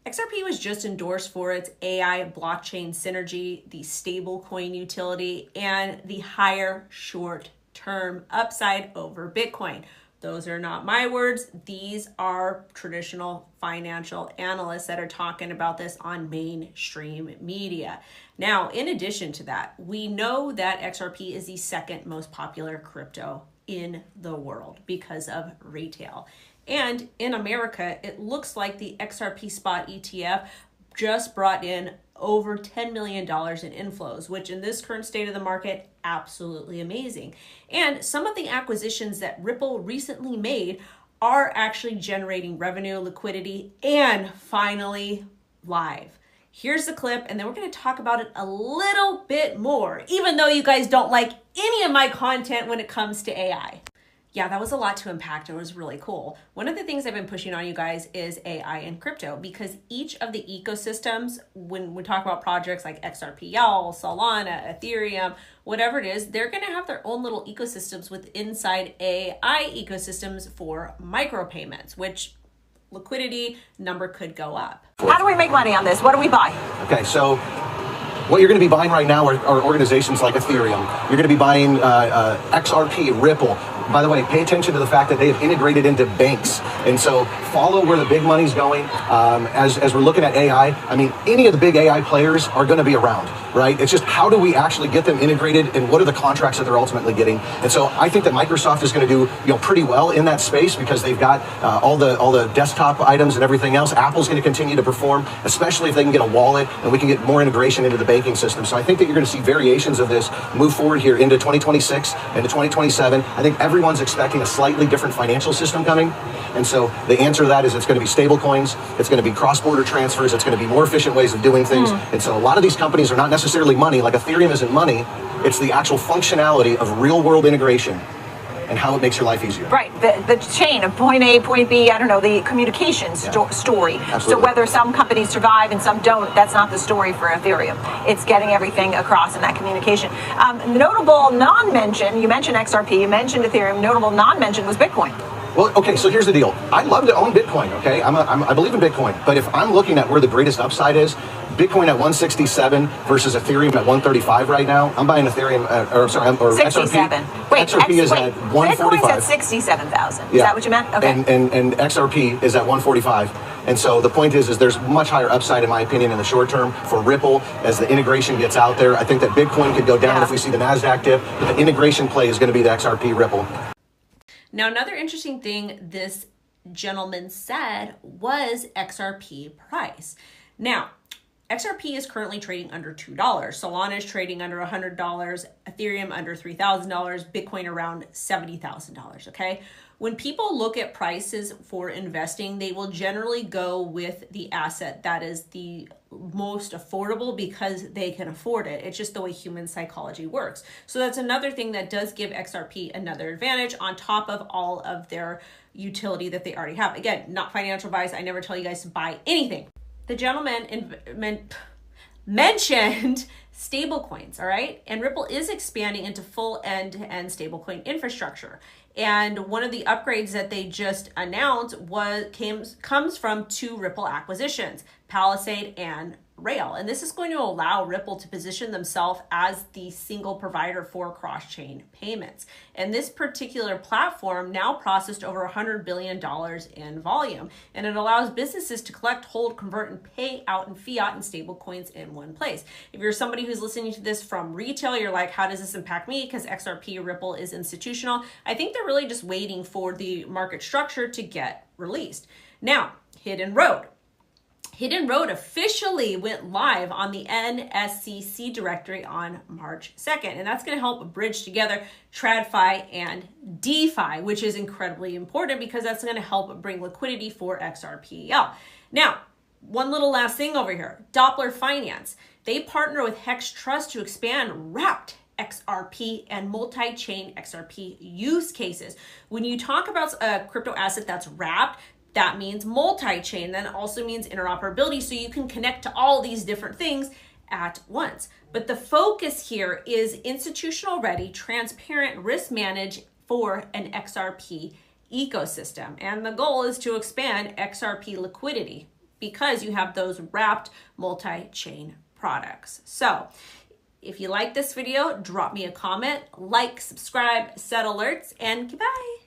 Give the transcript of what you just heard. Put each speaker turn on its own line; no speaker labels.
XRP was just endorsed for its AI blockchain synergy, the stablecoin utility, and the higher short-term upside over Bitcoin. Those are not my words. These are traditional financial analysts that are talking about this on mainstream media. Now, in addition to that, we know that XRP is the second most popular crypto in the world because of retail. And in America, it looks like the XRP spot ETF just brought in over $10 million in inflows, which in this current state of the market, absolutely amazing. And some of the acquisitions that Ripple recently made are actually generating revenue, liquidity, and finally live. Here's the clip, and then we're going to talk about it a little bit more, even though you guys don't like any of my content when it comes to AI. Yeah, that was a lot to unpack. It was really cool. One of the things I've been pushing on you guys is AI and crypto, because each of the ecosystems, when we talk about projects like XRP, Solana, Ethereum, whatever it is, they're going to have their own little ecosystems with inside AI ecosystems for micropayments, which liquidity number could go up.
How do we make money on this? What do we buy?
Okay, so what you're going to be buying right now are organizations like Ethereum. You're going to be buying XRP, Ripple. By the way, pay attention to the fact that they have integrated into banks. And so follow where the big money's going. As we're looking at AI, I mean, any of the big AI players are going to be around, right? It's just how do we actually get them integrated and what are the contracts that they're ultimately getting? And so I think that Microsoft is going to do pretty well in that space because they've got all the desktop items and everything else. Apple's going to continue to perform, especially if they can get a wallet and we can get more integration into the banking system. So I think that you're going to see variations of this move forward here into 2026 and to 2027. I think everyone's expecting a slightly different financial system coming. And so the answer to that is it's going to be stable coins, it's going to be cross-border transfers, it's going to be more efficient ways of doing things. And so a lot of these companies are not necessarily money, like Ethereum isn't money, it's the actual functionality of real-world integration and how it makes your life easier.
Right, the chain of point A, point B, I don't know, the communication story.
Absolutely.
So whether some companies survive and some don't, that's not the story for Ethereum. It's getting everything across in that communication. Notable non-mention, you mentioned XRP, you mentioned Ethereum, notable non-mention was Bitcoin.
Well, okay, so here's the deal. I love to own Bitcoin, okay? I believe in Bitcoin, but if I'm looking at where the greatest upside is, Bitcoin at 167 versus Ethereum at 135 right now. I'm buying Ethereum, or
67.
XRP.
Wait,
XRP is at 145.
Bitcoin's at 67,000. Is that what you meant? Okay.
And XRP is at 145. And so the point is there's much higher upside, in my opinion, in the short term for Ripple as the integration gets out there. I think that Bitcoin could go down if we see the NASDAQ dip, but the integration play is going to be the XRP Ripple.
Now, another interesting thing this gentleman said was XRP price. Now, XRP is currently trading under $2. Solana is trading under $100, Ethereum under $3,000, Bitcoin around $70,000, okay? When people look at prices for investing, they will generally go with the asset that is the most affordable because they can afford it. It's just the way human psychology works. So that's another thing that does give XRP another advantage on top of all of their utility that they already have. Again, not financial advice. I never tell you guys to buy anything. The gentleman mentioned stablecoins, all right? And Ripple is expanding into full end-to-end stablecoin infrastructure. And one of the upgrades that they just announced comes from two Ripple acquisitions, Palisade and Rail. And this is going to allow Ripple to position themselves as the single provider for cross-chain payments. And this particular platform now processed over $100 billion in volume. And it allows businesses to collect, hold, convert, and pay out in fiat and stable coins in one place. If you're somebody who's listening to this from retail, you're like, how does this impact me? Because XRP Ripple is institutional. I think they're really just waiting for the market structure to get released. Now, Hidden Road. Hidden Road officially went live on the NSCC directory on March 2nd, and that's going to help bridge together TradFi and DeFi, which is incredibly important because that's going to help bring liquidity for XRPL. Now, one little last thing over here, Doppler Finance. They partner with ITRUST to expand wrapped XRP and multi-chain XRP use cases. When you talk about a crypto asset that's wrapped, that means multi-chain. That also means interoperability, so you can connect to all these different things at once. But the focus here is institutional ready, transparent, risk managed for an XRP ecosystem. And the goal is to expand XRP liquidity because you have those wrapped multi-chain products. So if you like this video, drop me a comment, like, subscribe, set alerts, and goodbye.